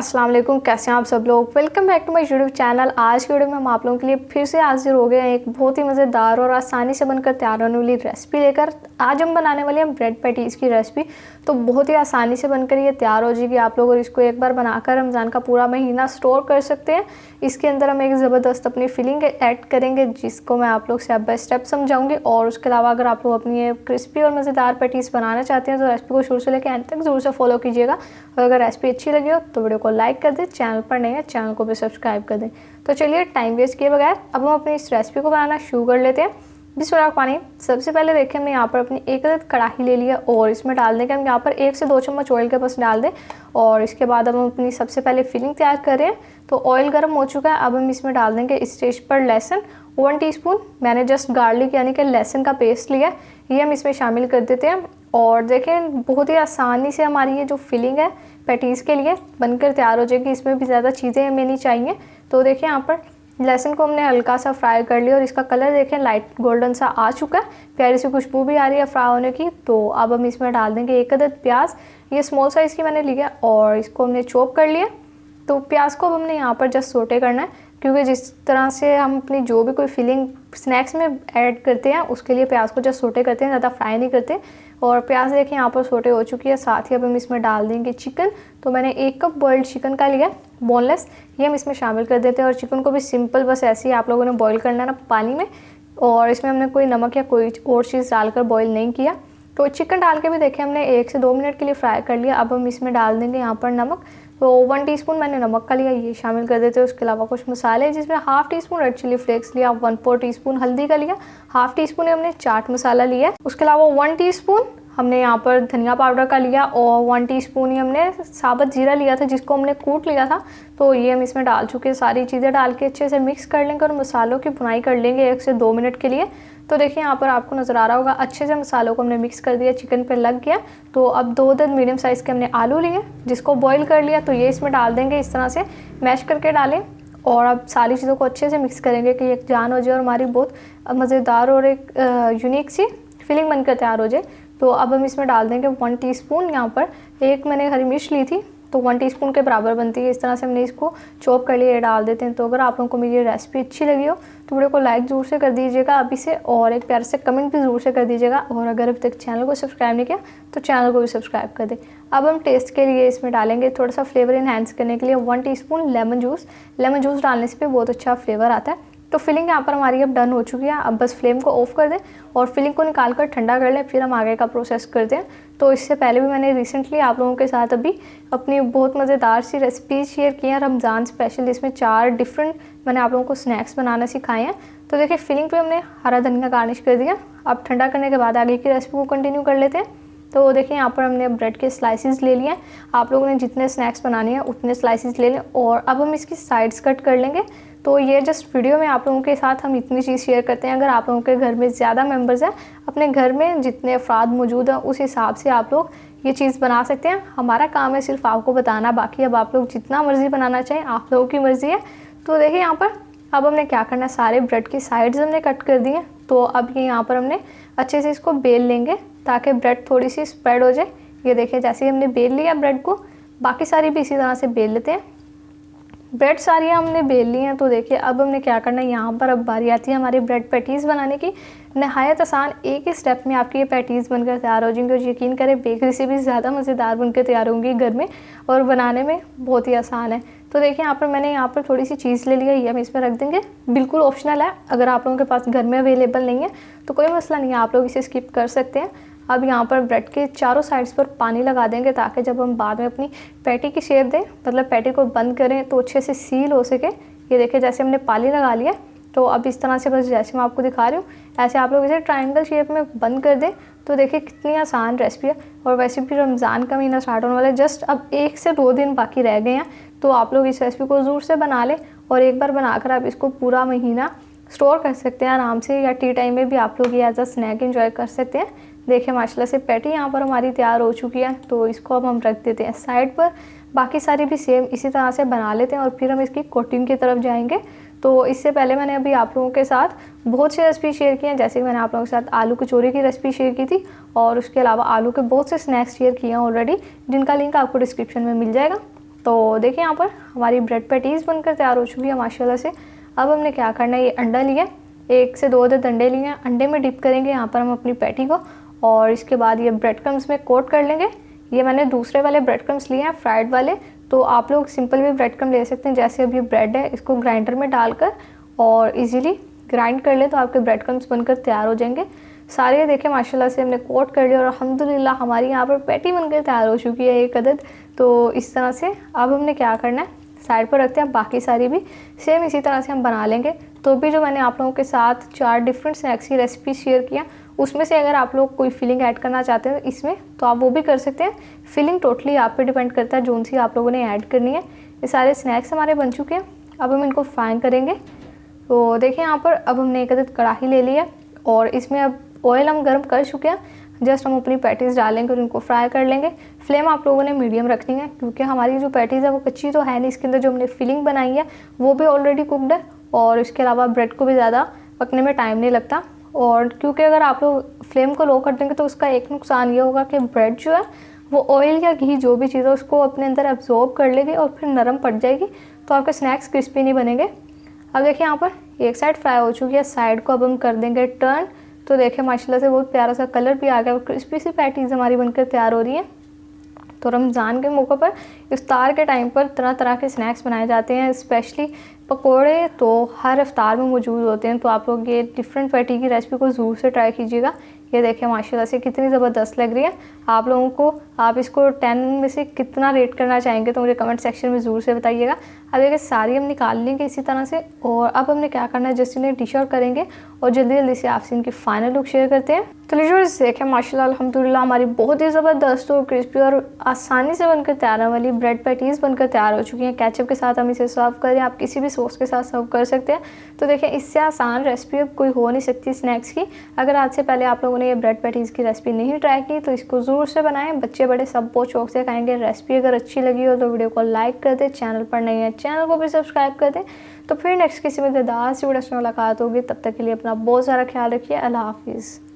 अस्सलाम वालेकुम, कैसे हैं आप सब लोग। Welcome back to my YouTube channel. आज की वीडियो में हम आप लोगों के लिए फिर से हाजिर हो गए हैं एक बहुत ही मज़ेदार और आसानी से बनकर तैयार होने वाली रेसिपी लेकर। आज हम बनाने वाले हैं ब्रेड पैटीज़ की रेसिपी। तो बहुत ही आसानी से बनकर ये तैयार हो जाएगी आप लोग, और इसको एक बार बनाकर रमज़ान का पूरा महीना स्टोर कर सकते हैं। इसके अंदर हम एक ज़बरदस्त अपनी फिलिंग ऐड करेंगे, जिसको मैं आप लोग स्टेप बाय स्टेप समझाऊंगी। और उसके अलावा अगर आप लोग अपनी ये क्रिस्पी और मज़ेदार पैटीज़ बनाना चाहते हैं तो रेसिपी को शुरू से लेकर एंड तक ज़रूर से फॉलो कीजिएगा। और अगर रेसिपी अच्छी लगी हो तो वीडियो को लाइक कर दें, चैनल पर नए हैं चैनल को भी सब्सक्राइब कर दें। तो चलिए टाइम वेस्ट किए बगैर अब हम अपनी इस रेसिपी को बनाना शुरू कर लेते हैं। बिस्मिल्लाह। सबसे पहले देखिए हमने यहाँ पर अपनी एक अदद कढ़ाई ले लिया और इसमें डाल देंगे हम यहाँ पर 1 से 2 चम्मच ऑयल के बस डाल दें। और इसके बाद अब हम अपनी सबसे पहले फिलिंग तैयार कर रहे हैं। तो ऑयल गर्म हो चुका है, अब हम इसमें डाल देंगे इस स्टेज पर लहसुन 1 टीस्पून। मैंने जस्ट गार्लिक यानी कि लहसुन का पेस्ट लिया, ये हम इसमें शामिल कर देते हैं। और देखें बहुत ही आसानी से हमारी ये जो फिलिंग है पैटीज़ के लिए बनकर तैयार हो जाएगी। इसमें भी ज़्यादा चीज़ें हमें नहीं चाहिए। तो देखिए यहाँ पर लहसुन को हमने हल्का सा फ्राई कर लिया और इसका कलर देखें लाइट गोल्डन सा आ चुका है, प्यारी सी खुशबू भी आ रही है फ्राई होने की। तो अब हम इसमें डाल देंगे एक अदद प्याज, ये स्मॉल साइज़ की मैंने लिया और इसको हमने चॉप कर लिया। तो प्याज को अब हमने यहाँ पर जस्ट सोटे करना है, क्योंकि जिस तरह से हम अपनी जो भी कोई फिलिंग स्नैक्स में ऐड करते हैं उसके लिए प्याज को जस्ट सोटे करते हैं, ज़्यादा फ्राई नहीं करते। और प्याज देखिए यहाँ पर सोटे हो चुकी है। साथ ही अब हम इसमें डाल देंगे चिकन। तो मैंने 1 कप बॉइल्ड चिकन का लिया, बोनलेस, ये हम इसमें शामिल कर देते हैं। और चिकन को भी सिंपल बस ऐसे ही आप लोगों ने बॉईल करना है ना पानी में, और इसमें हमने कोई नमक या कोई और चीज़ डालकर बॉईल नहीं किया। तो चिकन डाल के भी देखिए हमने 1 से 2 मिनट के लिए फ्राई कर लिया। अब हम इसमें डाल देंगे यहाँ पर नमक। तो 1 टीस्पून मैंने नमक का लिया, ये शामिल कर देते हैं। उसके अलावा कुछ मसाले जिसमें ½ टीस्पून रेड चिली फ्लेक्स लिया, 1/4 टीस्पून हल्दी का लिया, ½ टीस्पून हमने चाट मसाला लिया। उसके अलावा 1 टीस्पून हमने यहाँ पर धनिया पाउडर का लिया और 1 टीस्पून ही हमने साबुत जीरा लिया था, जिसको हमने कूट लिया था। तो ये हम इसमें डाल चुके हैं। सारी चीज़ें डाल के अच्छे से मिक्स कर लेंगे और मसालों की भुनाई कर लेंगे 1 से 2 मिनट के लिए। तो देखिए यहाँ पर आपको नज़र आ रहा होगा अच्छे से मसालों को हमने मिक्स कर दिया, चिकन पे लग गया। तो अब 2 अदद मीडियम साइज़ के हमने आलू लिए, जिसको बॉईल कर लिया। तो ये इसमें डाल देंगे, इस तरह से मैश करके डालें। और अब सारी चीज़ों को अच्छे से मिक्स करेंगे कि एक जान हो जाए और हमारी बहुत मज़ेदार और एक यूनिक सी फिलिंग बनकर तैयार हो जाए। तो अब हम इसमें डाल देंगे 1 टीस्पून, यहाँ पर एक मैंने हरी मिर्च ली थी तो 1 टीस्पून के बराबर बनती है। इस तरह से हमने इसको चॉप कर लिया, ये डाल देते हैं। तो अगर आप लोगों को मेरी रेसिपी अच्छी लगी हो तो वीडियो को लाइक ज़रूर से कर दीजिएगा अभी से, और एक प्यार से कमेंट भी ज़रूर से कर दीजिएगा। और अगर अभी तक चैनल को सब्सक्राइब नहीं किया तो चैनल को भी सब्सक्राइब कर दें। अब हम टेस्ट के लिए इसमें डालेंगे थोड़ा सा फ्लेवर इन्हांस करने के लिए 1 teaspoon lemon juice. Lemon juice डालने से भी बहुत अच्छा फ्लेवर आता है। तो फिलिंग यहाँ पर हमारी अब डन हो चुकी है। अब बस फ्लेम को ऑफ कर दें और फिलिंग को निकाल कर ठंडा कर लें, फिर हम आगे का प्रोसेस करते हैं। तो इससे पहले भी मैंने रिसेंटली आप लोगों के साथ अभी अपनी बहुत मज़ेदार सी रेसिपी शेयर की है रमज़ान स्पेशल, जिसमें 4 डिफरेंट मैंने आप लोगों को स्नैक्स बनाना सिखाए हैं। तो देखिए फिलिंग पे हमने हरा धनिया गार्निश कर दिया। अब ठंडा करने के बाद आगे की रेसिपी को कंटिन्यू कर लेते हैं। तो देखिए यहाँ पर हमने ब्रेड के स्लाइसिस ले लिए हैं। आप लोगों ने जितने स्नैक्स बनाने हैं उतने स्लाइसिस ले लें। और अब हम इसकी साइड्स कट कर लेंगे। तो ये जस्ट वीडियो में आप लोगों के साथ हम इतनी चीज़ शेयर करते हैं। अगर आप लोगों के घर में ज़्यादा मेंबर्स हैं, अपने घर में जितने अफराद मौजूद हैं उस हिसाब से आप लोग ये चीज़ बना सकते हैं। हमारा काम है सिर्फ आपको बताना, बाकी अब आप लोग जितना मर्ज़ी बनाना चाहें आप लोगों की मर्ज़ी है। तो देखिए यहाँ पर अब हमने क्या करना है, सारे ब्रेड की साइड्स हमने कट कर दी हैं। तो अब ये यहाँ पर हमने अच्छे से इसको बेल लेंगे ताकि ब्रेड थोड़ी सी स्प्रेड हो जाए। ये देखिए जैसे हमने बेल लिया ब्रेड को, बाकी सारी भी इसी तरह से बेल लेते हैं। ब्रेड सारी हमने बेल ली हैं। तो देखिए अब हमने क्या करना है, यहाँ पर अब बारी आती है हमारी ब्रेड पैटीज़ बनाने की। नहायत आसान, एक ही स्टेप में आपकी ये पैटीज़ बनकर तैयार हो जाएंगी। और यकीन करें बेकरी से भी ज़्यादा मज़ेदार बनकर तैयार होंगी घर में, और बनाने में बहुत ही आसान है। तो देखिए यहाँ पर मैंने यहाँ पर थोड़ी सी चीज़ ले लिया, ये हम इसमें रख देंगे। बिल्कुल ऑप्शनल है, अगर आप लोगों के पास घर में अवेलेबल नहीं है तो कोई मसला नहीं है, आप लोग इसे स्किप कर सकते हैं। अब यहाँ पर ब्रेड के चारों साइड्स पर पानी लगा देंगे ताकि जब हम बाद में अपनी पैटी की शेप दें, मतलब पैटी को बंद करें तो अच्छे से सील हो सके। ये देखिए जैसे हमने पानी लगा लिया। तो अब इस तरह से बस जैसे मैं आपको दिखा रही हूँ ऐसे आप लोग इसे ट्रायंगल शेप में बंद कर दें। तो देखिए कितनी आसान रेसिपी है। और वैसे भी रमज़ान का महीना स्टार्ट होने वाला है, जस्ट अब 1 से 2 दिन बाकी रह गए हैं। तो आप लोग इस रेसिपी को ज़रूर से बना लें और एक बार बनाकर आप इसको पूरा महीना स्टोर कर सकते हैं आराम से, या टी टाइम में भी आप लोग ये एज अ स्नैक एंजॉय कर सकते हैं। देखिए माशाल्लाह से पैटी यहाँ पर हमारी तैयार हो चुकी है। तो इसको अब हम रख देते हैं साइड पर। बाकी सारी भी सेम इसी तरह से बना लेते हैं और फिर हम इसकी कोटिंग की तरफ जाएंगे। तो इससे पहले मैंने अभी आप लोगों के साथ बहुत सी रेसिपी शेयर की हैं, जैसे कि मैंने आप लोगों के साथ आलू कचौरी की रेसिपी शेयर की थी, और उसके अलावा आलू के बहुत से स्नैक्स शेयर किए हैं ऑलरेडी, जिनका लिंक आपको डिस्क्रिप्शन में मिल जाएगा। तो देखिए यहाँ पर हमारी ब्रेड पैटीज़ बनकर तैयार हो चुकी है माशाल्लाह से। अब हमने क्या करना है, ये अंडा लिया, 1 से 2 अदद अंडे लिए हैं, अंडे में डिप करेंगे यहाँ पर हम अपनी पैटी को और इसके बाद ये ब्रेड क्रम्स में कोट कर लेंगे। ये मैंने दूसरे वाले ब्रेड क्रम्स लिए हैं, फ्राइड वाले, तो आप लोग सिंपल भी ब्रेड क्रम ले सकते हैं। जैसे अब ये ब्रेड है, इसको ग्राइंडर में डालकर और इजीली ग्राइंड कर ले तो आपके ब्रेड क्रम्स बनकर तैयार हो जाएंगे। सारे देखिए माशाल्लाह से हमने कोट कर लिया और अल्हम्दुलिल्लाह हमारी यहाँ पर पैटी बनकर तैयार हो चुकी है 1 अदद। तो इस तरह से अब हमने क्या करना है, साइड पर रखते हैं, बाकी सारी भी सेम इसी तरह से हम बना लेंगे। तो भी जो मैंने आप लोगों के साथ 4 डिफरेंट स्नैक्स की रेसिपी शेयर किया, उसमें से अगर आप लोग कोई फिलिंग ऐड करना चाहते हैं इसमें तो आप वो भी कर सकते हैं। फिलिंग टोटली आप पे डिपेंड करता है जो सी आप लोगों ने ऐड करनी है। ये सारे स्नैक्स हमारे बन चुके हैं, अब हम इनको फ्राई करेंगे। तो देखिए यहाँ पर अब हमने 1 अदद कढ़ाई ले लिया और इसमें अब ऑयल हम गर्म कर चुके हैं। जस्ट हम अपनी पैटीज़ डालेंगे और इनको फ्राई कर लेंगे। फ्लेम आप लोगों ने मीडियम रखनी है क्योंकि हमारी जो पैटीज़ है वो कच्ची तो है नहीं, इसके अंदर जो हमने फिलिंग बनाई है वो भी ऑलरेडी कुकड है और इसके अलावा ब्रेड को भी ज़्यादा पकने में टाइम नहीं लगता। और क्योंकि अगर आप लोग फ्लेम को लो कर देंगे तो उसका एक नुकसान ये होगा कि ब्रेड जो है वो ऑयल या घी जो भी चीज़ है उसको अपने अंदर एब्जॉर्ब कर लेगी और फिर नरम पड़ जाएगी, तो आपके स्नैक्स क्रिस्पी नहीं बनेंगे। अब देखिए यहाँ पर एक साइड फ्राई हो चुकी है, साइड को अब हम कर देंगे टर्न। तो देखिए माशाल्लाह से बहुत प्यारा सा कलर भी आ गया और क्रिस्पी सी पैटीज़ हमारी बनकर तैयार हो रही है। तो रमज़ान के मौके पर इफ्तार के टाइम पर तरह तरह के स्नैक्स बनाए जाते हैं, स्पेशली पकोड़े तो हर इफ्तार में मौजूद होते हैं। तो आप लोग ये डिफरेंट पैटी की रेसिपी को ज़रूर से ट्राई कीजिएगा। ये देखिए माशाल्लाह से कितनी ज़बरदस्त लग रही है। आप लोगों को, आप इसको 10 में से कितना रेट करना चाहेंगे तो मुझे कमेंट सेक्शन में ज़रूर से बताइएगा। अब देखिए सारी हम निकाल लेंगे इसी तरह से और अब हमने क्या करना है, जस्ट इन्हें डिश आउट करेंगे और जल्दी जल्दी से आपसे इनकी फाइनल लुक शेयर करते हैं। तो लीजिए देखें माशाल्लाह अल्हम्दुलिल्लाह हमारी बहुत ही ज़बरदस्त और क्रिस्पी और आसानी से बनकर तैयार होने वाली ब्रेड पैटीज़ बनकर तैयार हो चुकी हैं। केचप के साथ हम इसे सर्व करें, आप किसी भी सॉस के साथ सर्व कर सकते हैं। तो देखिए इससे आसान रेसिपी अब कोई हो नहीं सकती स्नैक्स की। अगर आज से पहले आप लोगों ने ये ब्रेड पैटीज़ की रेसिपी नहीं ट्राई की तो इसको ज़रूर से बनाएं, बच्चे बड़े सब बहुत शौक से खाएंगे। रेसिपी अगर अच्छी लगी हो तो वीडियो को लाइक कर दें, चैनल पर नहीं है चैनल को भी सब्सक्राइब कर दें। तो फिर नेक्स्ट किसी मज़ेदार सी वीडियो से मुलाकात होगी, तब तक के लिए अपना बहुत सारा ख्याल रखिए। अल्लाह हाफिज़।